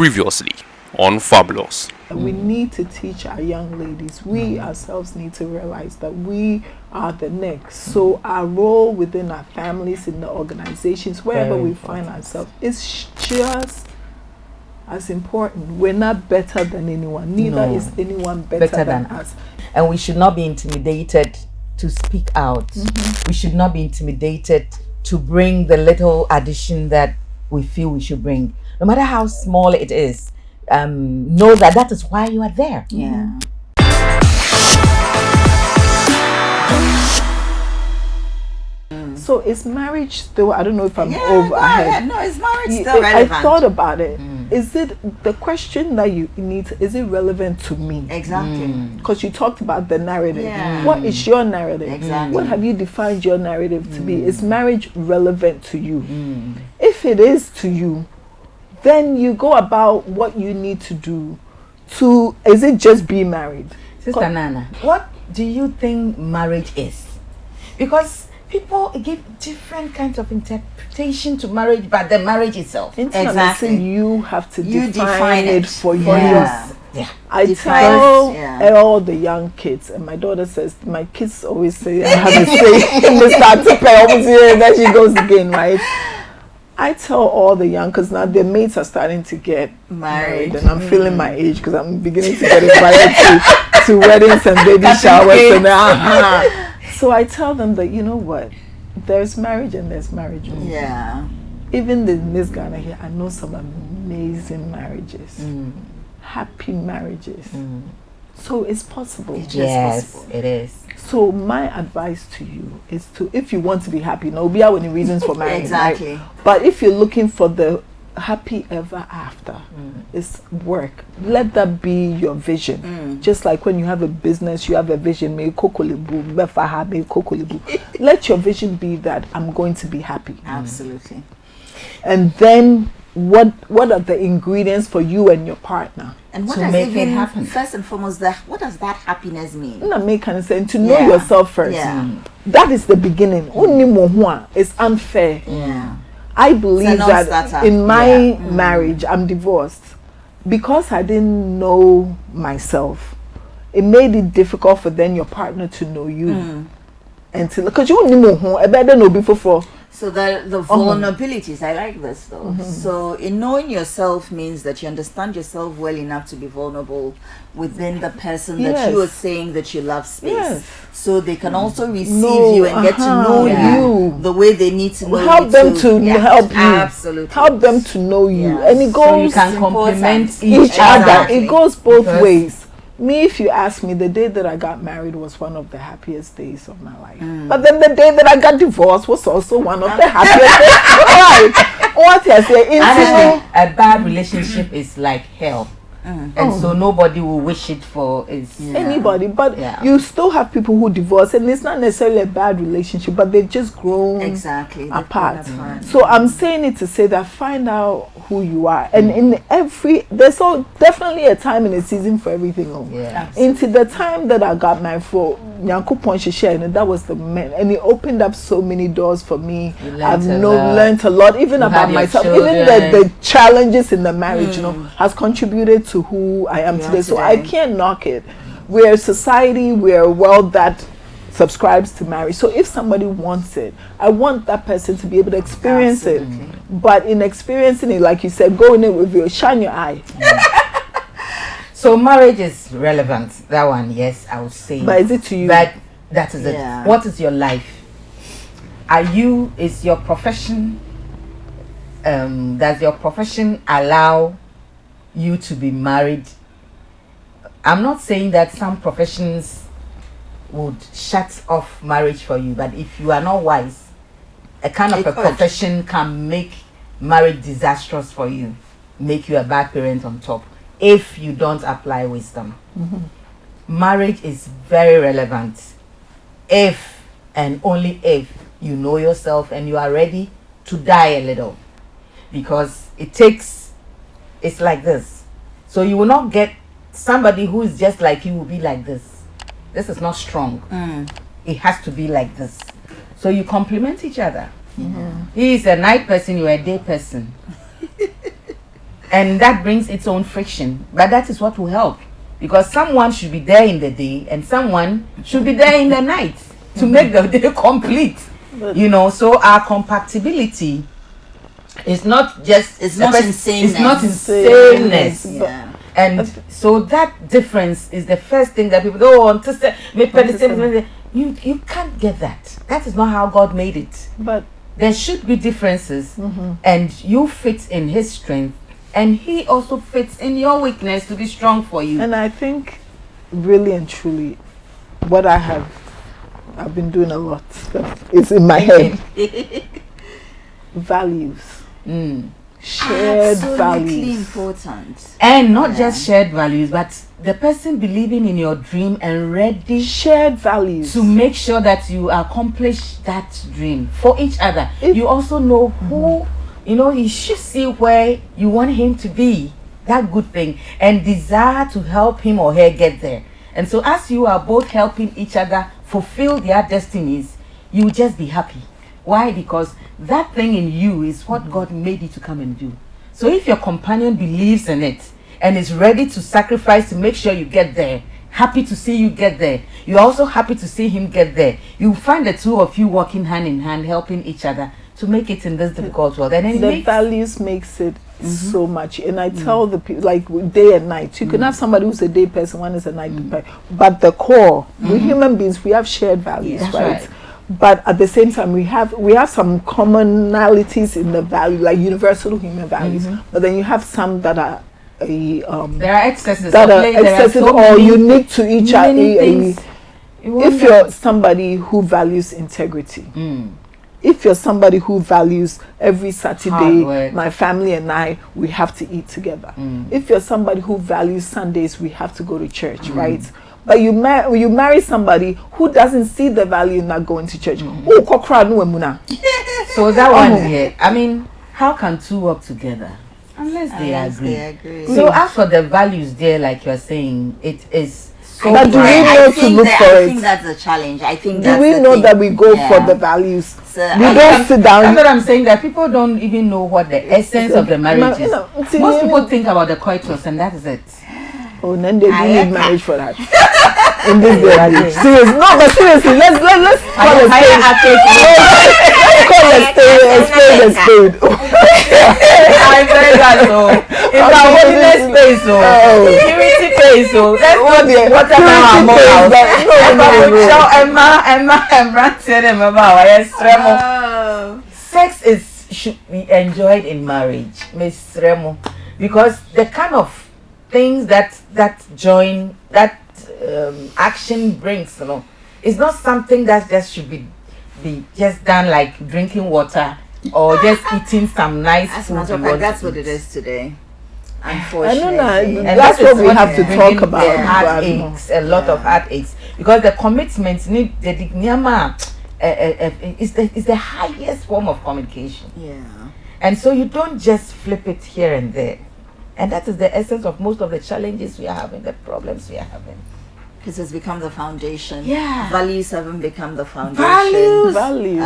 Previously on Fabulous. We need to teach our young ladies. We ourselves need to realize that we are the next. So our role within our families, in the organizations, wherever we find ourselves, is just as important. We're not better than anyone. Neither is anyone better than us. And we should not be intimidated to speak out. We should not be intimidated to bring the little addition that we feel we should bring. No matter how small it is, know that that is why you are there. Yeah. So is marriage still, I don't know if I'm Go over ahead. ahead. No, is marriage still relevant? I thought about it. Is it the question that you need, is it relevant to me? Exactly. Because you talked about the narrative. Yeah. What is your narrative? Exactly. What have you defined your narrative to be? Is marriage relevant to you? If it is to you, then you go about what you need to do to, is it just be married? Sister Nana, what do you think marriage is? Because people give different kinds of interpretation to marriage, but the marriage itself. Exactly. You have to define it for you. Yeah. I tell all the young kids, and my daughter says, my kids always say, I have a say in the start to pay, and then she goes again, right? I tell all the young, because now their mates are starting to get married, and I'm feeling my age because I'm beginning to get invited to weddings and baby showers. And so I tell them that, you know what, there's marriage and there's marriage. Yeah. Even in this Ghana here, I know some amazing marriages, happy marriages. So it's possible. Yes, it is. So my advice to you is to, if you want to be happy, now be out with the reasons for marriage. Exactly. Right? But if you're looking for the happy ever after, it's work. Let that be your vision. Just like when you have a business, you have a vision. Let your vision be that I'm going to be happy. Absolutely. And then what are the ingredients for you and your partner? And what to does make even, it happen? first and foremost, what does that happiness mean? Not make kind of sense. To know yourself first. Yeah. That is the beginning. It's unfair. Yeah. I believe that non-starter. in my marriage, I'm divorced because I didn't know myself. It made it difficult for then your partner to know you, and to because you know I better know before. So the vulnerabilities, I like this though. So in knowing yourself means that you understand yourself well enough to be vulnerable within the person that you are saying that you love space. Yes. So they can also receive you and get to know you the way they need to know help you. them to help you. Absolutely. Help them to know you. Yes. And it goes So you can complement each other. Exactly. It goes both ways. Me, if you ask me, the day that I got married was one of the happiest days of my life. But then the day that I got divorced was also one of the happiest days. Right. What I say, honestly, a bad relationship is like hell. And so nobody will wish it for anybody. But you still have people who divorce, and it's not necessarily a bad relationship, but they've just grown apart. So I'm saying it to say that find out who you are, and in there's definitely a time and a season for everything. Into the time that I got married for Nyankopon Sheshe, and that was the man, and it opened up so many doors for me. I've learned a lot, even about myself, even the challenges in the marriage, has contributed to who I am today. So I can't knock it. We're a society, we're a world that subscribes to marriage. So if somebody wants it, I want that person to be able to experience it. But in experiencing it, like you said, go in it with your shine your eye. So marriage is relevant. That one, yes, I would say. But is it to you? But that is it. What is your life? Is your profession, does your profession allow you to be married? I'm not saying that some professions would shut off marriage for you, but if you are not wise, a kind of a profession can make marriage disastrous for you, make you a bad parent on top, if you don't apply wisdom. Marriage is very relevant if and only if you know yourself and you are ready to die a little, because it's like this. So you will not get somebody who is just like you will be like this. This is not strong. It has to be like this. So you complement each other. He is a night person, you are a day person. And that brings its own friction. But that is what will help. Because someone should be there in the day and someone should be there in the night to make the day complete. You know, so our compatibility is not just... It's not insaneness. It's not insaneness. Yeah. And so that difference is the first thing that people want to say. You can't get that. That is not how God made it. But there should be differences, and you fit in His strength, and He also fits in your weakness to be strong for you. And I think, really and truly, what I've been doing a lot. It's in my head. Values. Shared values. Important. And not just shared values, but the person believing in your dream and ready shared values to make sure that you accomplish that dream for each other. You also know who, you know, you should see where you want him to be, that good thing, and desire to help him or her get there. And so as you are both helping each other fulfill their destinies, you will just be happy. Why? Because that thing in you is what God made you to come and do. So if your companion believes in it and is ready to sacrifice to make sure you get there, happy to see you get there, you're also happy to see him get there, you find the two of you working hand in hand, helping each other to make it in this difficult world. And then the values makes it so much. And I tell the people, like day and night, you can have somebody who's a day person, one is a night person, but the core, we human beings, we have shared values, right? But at the same time, we have some commonalities in the value, like universal human values. But then you have some that are there are excesses that are excessive or unique to each other. If you're somebody who values integrity, if you're somebody who values every Saturday, my family and I, we have to eat together. If you're somebody who values Sundays, we have to go to church, right? But you marry somebody who doesn't see the value in not going to church. So that one here, I mean, how can two work together unless they agree? So as for the values there, like you're saying, it is so. But do we know to look for it? I think that's a challenge. I think do we know that we go for the values? We don't sit down. That's what I'm saying, that people don't even know what the essence of the marriage is. Most people think about the coitus and that is it. Oh, then they do need marriage for that. In this day, seriously, no, but seriously, let's call a spade. I'm very glad so. It's our holiness space, so purity space, so let's go the water now. Sex should be enjoyed in marriage, Miss Remo, because the kind of things that join, that action brings, you know, it's not something that just should be just done like drinking water or just eating some nice food. That's what it is today, unfortunately. And that's what we have to talk about. Heartaches, a lot of heartaches, because the commitment need the digniyama is the highest form of communication. And so you don't just flip it here and there. And that is the essence of most of the challenges we are having, the problems we are having. Because it's become the foundation. Values haven't become the foundation. Values.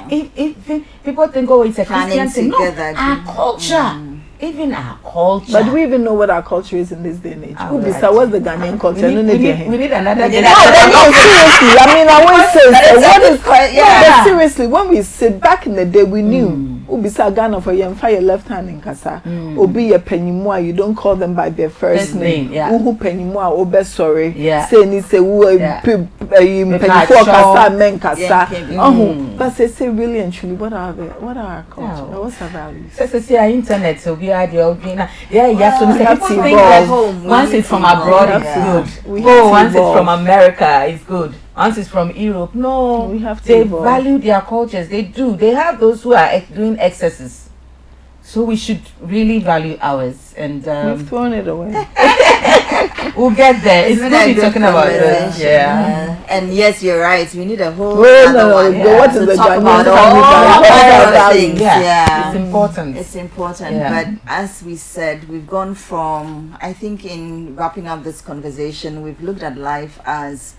If people think, oh, it's a Christian thing. No, our culture. Even our culture. But do we even know what our culture is in this day and age? What's the Ghanaian culture? We need another day. No, seriously. I mean, I won't say but seriously, when we sit back in the day, we knew. Ubisa Ghana for your left hand in Kasa. Obi ye penimua, you don't call them by their first name. Uhu penimua, obe sorry. Say ni se penifua Kasa men Kasa. But say really and truly, what are our culture? What's our values? Say our internet, so we are the people think that once it's from abroad, it's good. Once it's from America, it's good. Once it's from Europe, no, they value their cultures. They do. They have those who are doing excesses. So we should really value ours. And we've thrown it away. We'll get there. It's good talking about this. And yes, you're right. We need a whole what is the talk about all things. It's important. It's important. But as we said, we've gone from, I think in wrapping up this conversation, we've looked at life as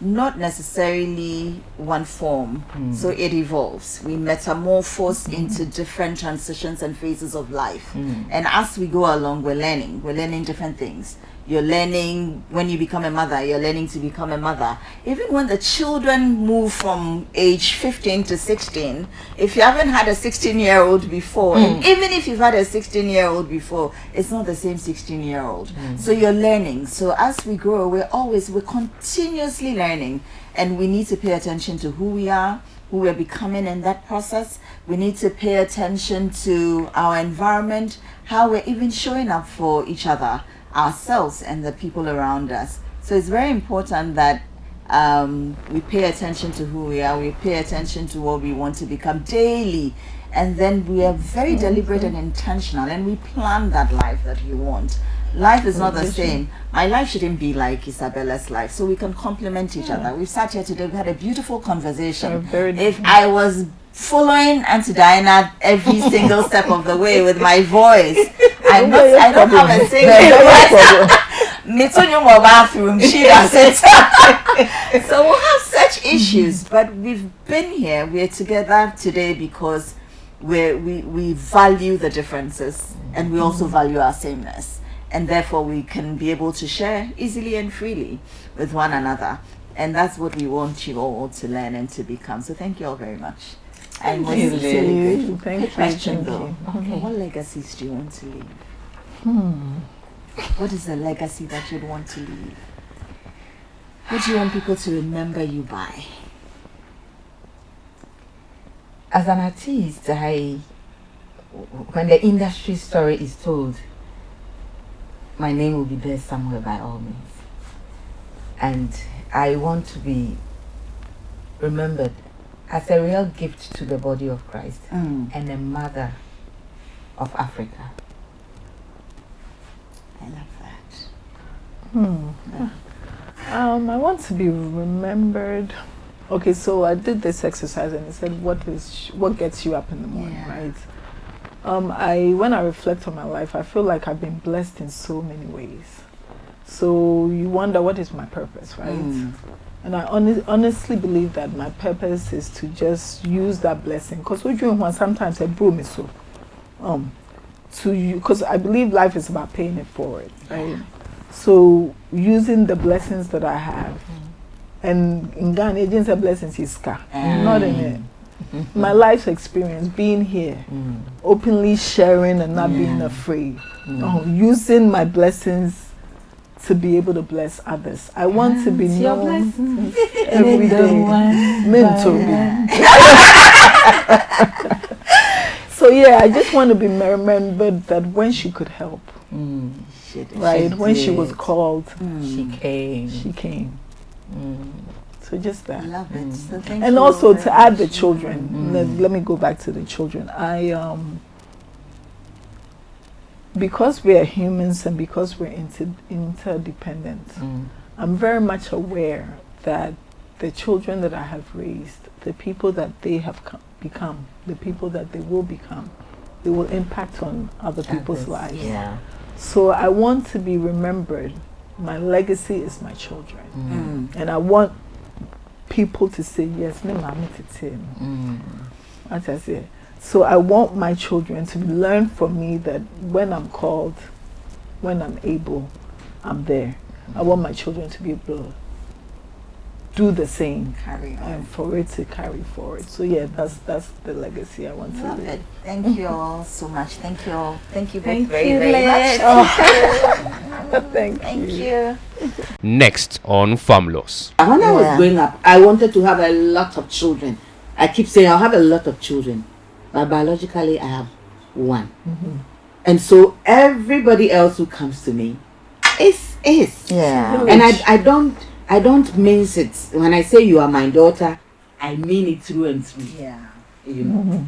not necessarily one form. So it evolves. We metamorphose into different transitions and phases of life. And as we go along, we're learning different things. You're learning when you become a mother, you're learning to become a mother. Even when the children move from age 15 to 16, if you haven't had a 16-year-old before, and even if you've had a 16-year-old before, it's not the same 16-year-old. So you're learning. So as we grow, we're continuously learning, and we need to pay attention to who we are, who we're becoming in that process. We need to pay attention to our environment, how we're even showing up for each other, ourselves, and the people around us. So it's very important that we pay attention to who we are, we pay attention to what we want to become daily, and then we are very deliberate and intentional, and we plan that life that you want. Life is not the same. My life shouldn't be like Isabella's life, so we can complement each other. We've sat here today, we had a beautiful conversation. If I was following Auntie Diana every single step of the way with my voice, I don't have a single voice. Mitsunyo mo bathroom, she does it. So we'll have such issues, but we've been here, we're together today because we value the differences, and we also value our sameness, and therefore we can be able to share easily and freely with one another. And that's what we want you all to learn and to become. So thank you all very much. Thank you. Question though. Okay. What legacies do you want to leave? What is the legacy that you'd want to leave? What do you want people to remember you by? As an artist, when the industry story is told, my name will be there somewhere by all means. And I want to be remembered as a real gift to the body of Christ and a mother of Africa. I love that. I want to be remembered. Okay, so I did this exercise and it said, what gets you up in the morning, right? When I reflect on my life, I feel like I've been blessed in so many ways. So you wonder, what is my purpose, right? And I honestly believe that my purpose is to just use that blessing. Because sometimes I broom is so. Because I believe life is about paying it forward, right? So using the blessings that I have, and in Ghana, agents have blessings is not in it. My life's experience, being here, openly sharing and not being afraid, using my blessings to be able to bless others. I want to be known every day. So yeah, I just want to be remembered that when she could help, right? When she was called, she came. She came. So just that. I love it. So and also to add the children. Let me go back to the children. Because we are humans and because we're interdependent, I'm very much aware that the children that I have raised, the people that they have become, the people that they will become, they will impact on other people's lives. Yeah. So I want to be remembered. My legacy is my children. And I want people to say, yes, me mama what I say. So I want my children to learn from me that when I'm called, when I'm able, I'm there. I want my children to be able to do the same, carry on, and for it to carry forward. So yeah, that's the legacy I want to leave. Thank you all so much. Thank you all. Thank you very, very much. Thank you. Next on Famulous. When I was growing up, I wanted to have a lot of children. I keep saying I'll have a lot of children, but biologically I have one. And so everybody else who comes to me is. Yeah. And I don't mince it. When I say you are my daughter, I mean it through and through. Yeah. You know.